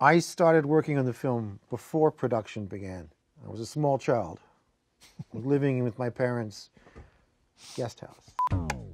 I started working on the film before production began. I was a small child, living with my parents' guest house.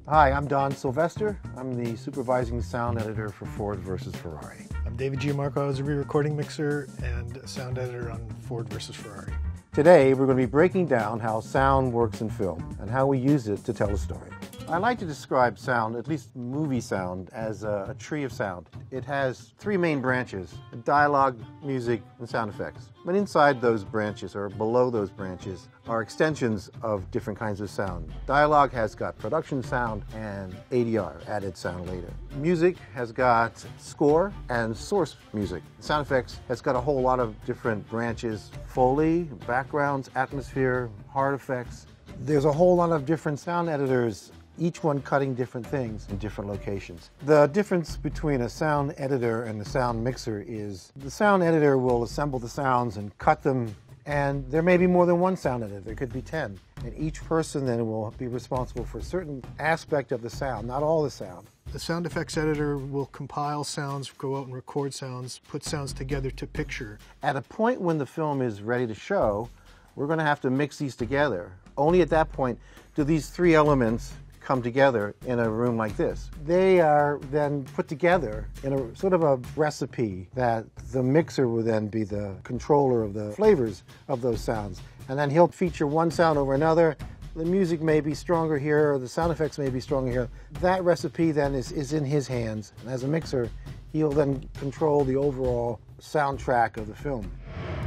Hi, I'm Don Sylvester. I'm the supervising sound editor for Ford vs. Ferrari. I'm David Giamarco. I was a re-recording mixer and sound editor on Ford vs. Ferrari. Today, we're going to be breaking down how sound works in film and how we use it to tell a story. I like to describe sound, at least movie sound, as a tree of sound. It has three main branches: dialogue, music, and sound effects. But inside those branches, or below those branches, are extensions of different kinds of sound. Dialogue has got production sound and ADR, added sound later. Music has got score and source music. Sound effects has got a whole lot of different branches: Foley, backgrounds, atmosphere, hard effects. There's a whole lot of different sound editors, each one cutting different things in different locations. The difference between a sound editor and a sound mixer is the sound editor will assemble the sounds and cut them, and there may be more than one sound editor. There could be 10. And each person then will be responsible for a certain aspect of the sound, not all the sound. The sound effects editor will compile sounds, go out and record sounds, put sounds together to picture. At a point when the film is ready to show, we're going to have to mix these together. Only at that point do these three elements come together in a room like this. They are then put together in a sort of a recipe that the mixer will then be the controller of the flavors of those sounds. And then he'll feature one sound over another. The music may be stronger here, or the sound effects may be stronger here. That recipe then is in his hands. And as a mixer, he'll then control the overall soundtrack of the film.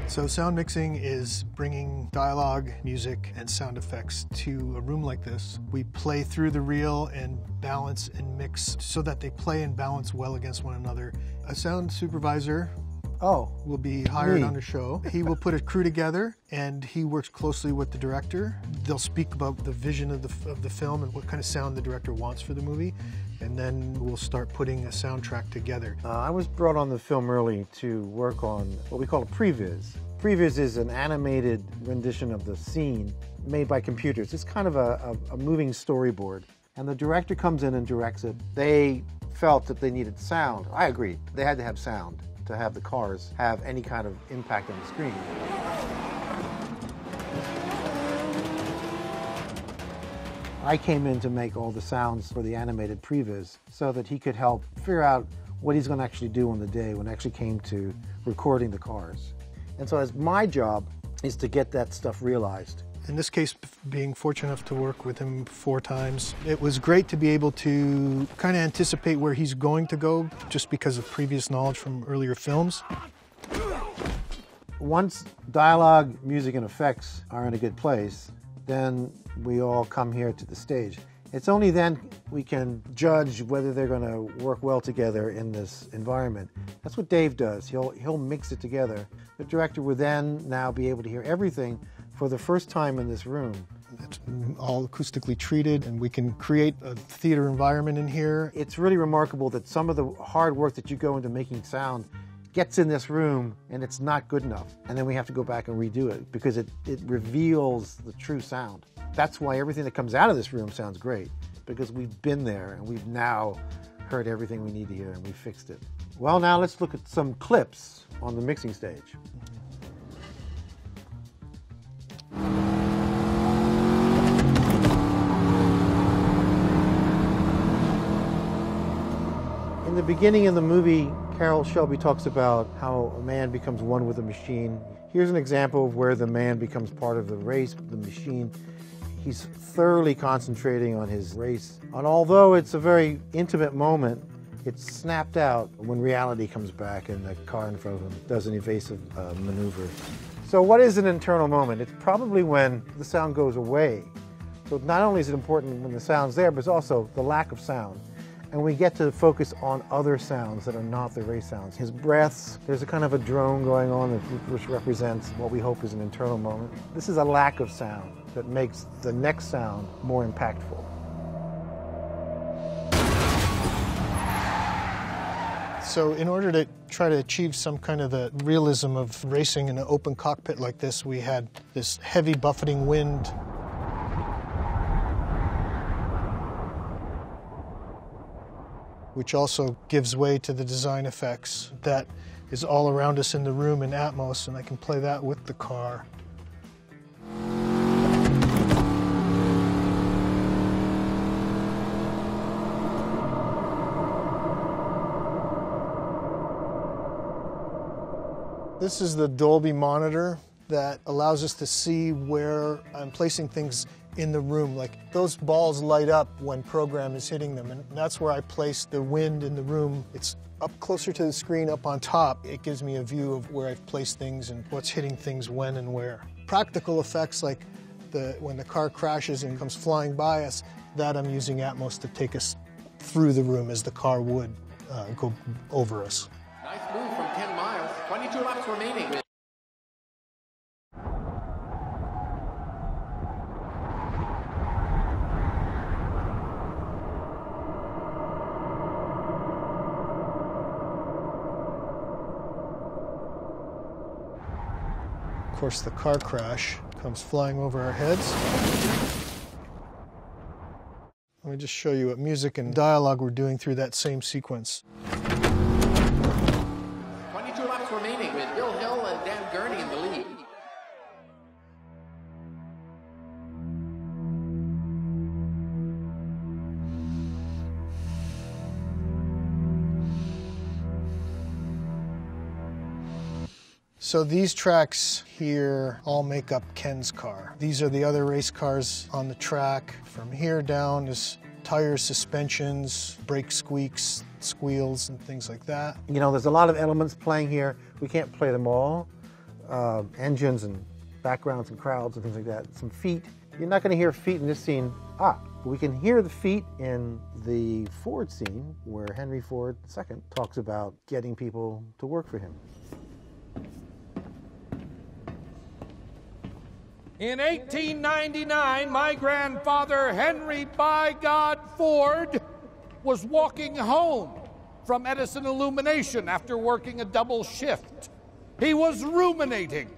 So sound mixing is bringing dialogue, music, and sound effects to a room like this. We play through the reel and balance and mix so that they play and balance well against one another. A sound supervisor will be hired on the show. He will put a crew together, and he works closely with the director. They'll speak about the vision of the film and what kind of sound the director wants for the movie, and then we'll start putting a soundtrack together. I was brought on the film early to work on what we call a previs. Previs is an animated rendition of the scene made by computers. It's kind of a moving storyboard, and the director comes in and directs it. They felt that they needed sound. I agreed. They had to have sound to have the cars have any kind of impact on the screen. I came in to make all the sounds for the animated previs so that he could help figure out what he's going to actually do on the day when it actually came to recording the cars. And so as my job is to get that stuff realized. In this case, being fortunate enough to work with him 4 times, it was great to be able to kind of anticipate where he's going to go just because of previous knowledge from earlier films. Once dialogue, music, and effects are in a good place, then we all come here to the stage. It's only then we can judge whether they're going to work well together in this environment. That's what Dave does. He'll mix it together. The director will then now be able to hear everything for the first time in this room. It's all acoustically treated, and we can create a theater environment in here. It's really remarkable that some of the hard work that you go into making sound gets in this room and it's not good enough. And then we have to go back and redo it because it reveals the true sound. That's why everything that comes out of this room sounds great, because we've been there and we've now heard everything we need to hear and we fixed it. Well, now let's look at some clips on the mixing stage. In the beginning of the movie, Carroll Shelby talks about how a man becomes one with a machine. Here's an example of where the man becomes part of the race, the machine. He's thoroughly concentrating on his race. And although it's a very intimate moment, it's snapped out when reality comes back and the car in front of him does an evasive maneuver. So what is an internal moment? It's probably when the sound goes away. So not only is it important when the sound's there, but it's also the lack of sound. And we get to focus on other sounds that are not the race sounds. His breaths, there's a kind of a drone going on which represents what we hope is an internal moment. This is a lack of sound that makes the next sound more impactful. So in order to try to achieve some kind of the realism of racing in an open cockpit like this, we had this heavy buffeting wind. Which also gives way to the design effects that is all around us in the room in Atmos, and I can play that with the car. This is the Dolby monitor that allows us to see where I'm placing things in the room. Like those balls light up when program is hitting them, and that's where I place the wind in the room. It's up closer to the screen, up on top. It gives me a view of where I've placed things and what's hitting things when and where. Practical effects like when the car crashes and comes flying by us, that I'm using Atmos to take us through the room as the car would go over us. Nice move from 10 miles. 22 laps remaining. Of course, the car crash comes flying over our heads. Let me just show you what music and dialogue we're doing through that same sequence. 22 laps remaining with Bill Hill and Dan Gurney in the lead. So these tracks here all make up Ken's car. These are the other race cars on the track. From here down is tires, suspensions, brake squeaks, squeals, and things like that. You know, there's a lot of elements playing here. We can't play them all. Engines and backgrounds and crowds and things like that. Some feet. You're not going to hear feet in this scene. But we can hear the feet in the Ford scene where Henry Ford II talks about getting people to work for him. In 1899, my grandfather, Henry By God Ford, was walking home from Edison Illumination after working a double shift. He was ruminating.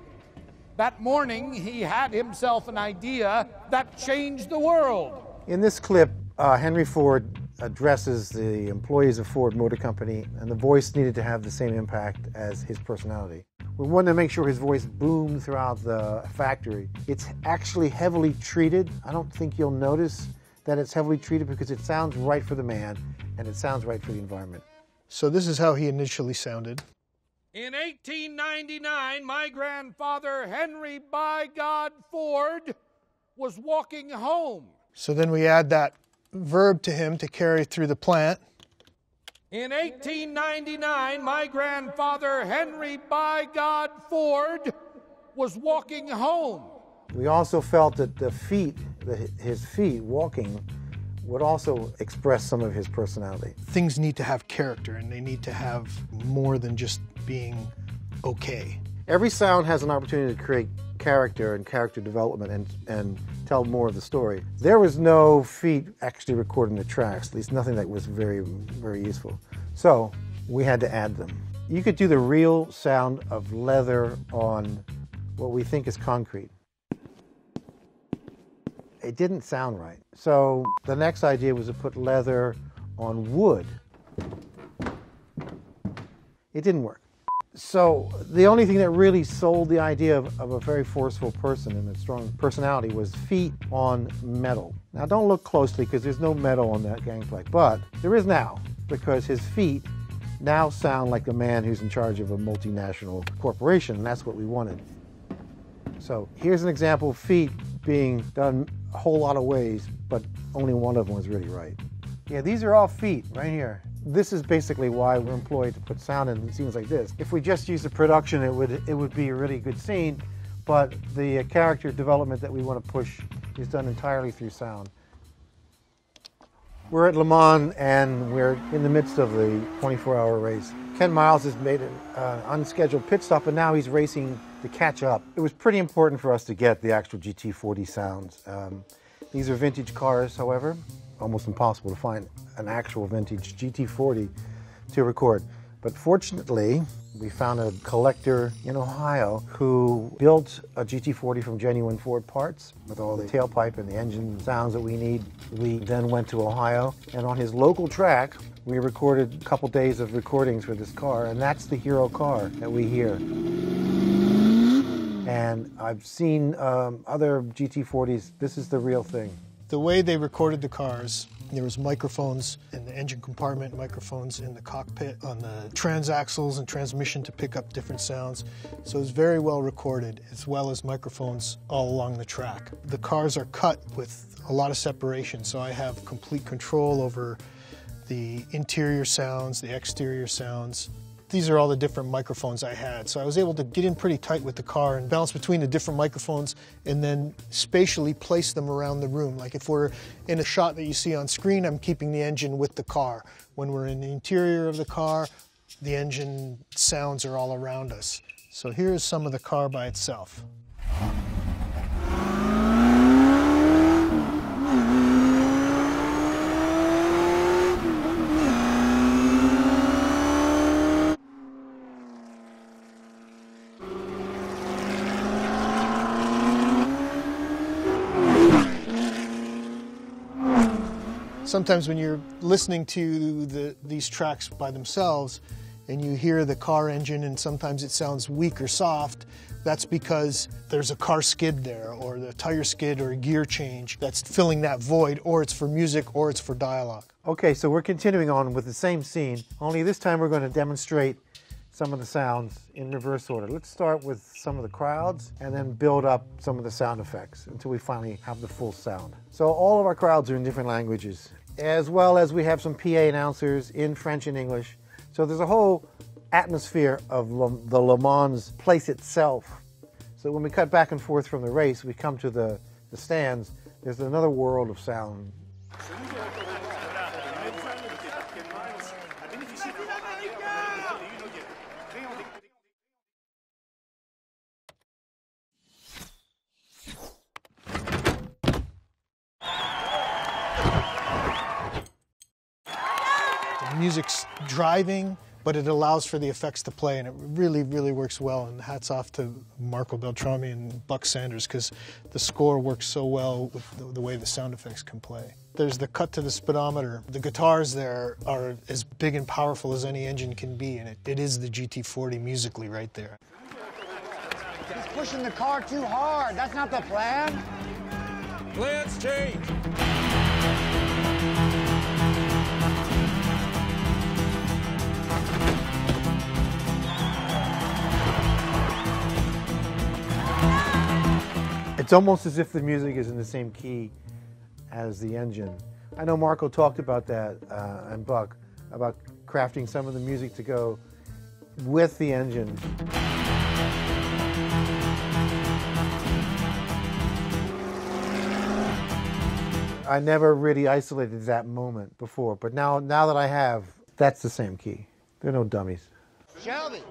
That morning, he had himself an idea that changed the world. In this clip, Henry Ford addresses the employees of Ford Motor Company, and the voice needed to have the same impact as his personality. We wanted to make sure his voice boomed throughout the factory. It's actually heavily treated. I don't think you'll notice that it's heavily treated because it sounds right for the man and it sounds right for the environment. So this is how he initially sounded. In 1899, my grandfather, Henry By God Ford, was walking home. So then we add that verb to him to carry through the plant. In 1899, my grandfather, Henry By God Ford, was walking home. We also felt that the feet, his feet walking, would also express some of his personality. Things need to have character, and they need to have more than just being okay. Every sound has an opportunity to create character and character development and tell more of the story. There was no feet actually recording the tracks, at least nothing that was very, very useful. So we had to add them. You could do the real sound of leather on what we think is concrete. It didn't sound right. So the next idea was to put leather on wood. It didn't work. So the only thing that really sold the idea of a very forceful person and a strong personality was feet on metal. Now don't look closely because there's no metal on that gangplank, but there is now because his feet now sound like the man who's in charge of a multinational corporation, and that's what we wanted. So here's an example of feet being done a whole lot of ways, but only one of them was really right. Yeah, these are all feet right here. This is basically why we're employed to put sound in scenes like this. If we just use the production, it would be a really good scene, but the character development that we want to push is done entirely through sound. We're at Le Mans and we're in the midst of the 24-hour race. Ken Miles has made an unscheduled pit stop, and now he's racing to catch up. It was pretty important for us to get the actual GT40 sounds. These are vintage cars, however. Almost impossible to find an actual vintage GT40 to record. But fortunately, We found a collector in Ohio who built a GT40 from genuine Ford parts with all the tailpipe and the engine sounds that we need. We then went to Ohio, and on his local track, we recorded a couple days of recordings for this car, and that's the hero car that we hear. And I've seen other GT40s. This is the real thing. The way they recorded the cars, there was microphones in the engine compartment, microphones in the cockpit, on the transaxles and transmission to pick up different sounds. So it's very well recorded, as well as microphones all along the track. The cars are cut with a lot of separation, so I have complete control over the interior sounds, the exterior sounds. These are all the different microphones I had. So I was able to get in pretty tight with the car and bounce between the different microphones and then spatially place them around the room. Like if we're in a shot that you see on screen, I'm keeping the engine with the car. When we're in the interior of the car, the engine sounds are all around us. So here's some of the car by itself. Sometimes when you're listening to these tracks by themselves and you hear the car engine and sometimes it sounds weak or soft, that's because there's a car skid there or the tire skid or a gear change that's filling that void, or it's for music or it's for dialogue. Okay, so we're continuing on with the same scene, only this time we're going to demonstrate some of the sounds in reverse order. Let's start with some of the crowds and then build up some of the sound effects until we finally have the full sound. So all of our crowds are in different languages, as well as we have some PA announcers in French and English. So there's a whole atmosphere of the Le Mans place itself. So when we cut back and forth from the race, we come to the stands, there's another world of sound. The music's driving, but it allows for the effects to play, and it really, really works well. And hats off to Marco Beltrami and Buck Sanders, because the score works so well with the way the sound effects can play. There's the cut to the speedometer. The guitars there are as big and powerful as any engine can be, and it is the GT40 musically right there. He's pushing the car too hard. That's not the plan. Plans change. It's almost as if the music is in the same key as the engine. I know Marco talked about that, and Buck, about crafting some of the music to go with the engine. I never really isolated that moment before, but now that I have, that's the same key. They're no dummies. Shelby,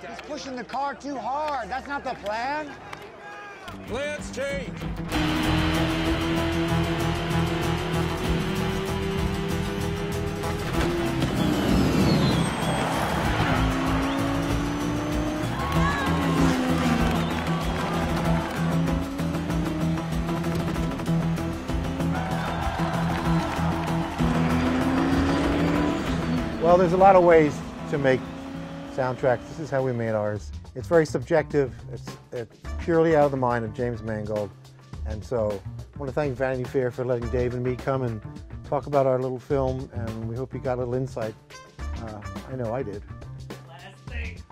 he's pushing the car too hard. That's not the plan. Plans change. Well, there's a lot of ways to make soundtracks. This is how we made ours. It's very subjective. It's purely out of the mind of James Mangold. And so I want to thank Vanity Fair for letting Dave and me come and talk about our little film, and we hope you got a little insight. I know I did.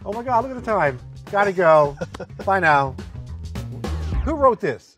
Oh my God, look at the time. Gotta go. Bye now. Who wrote this?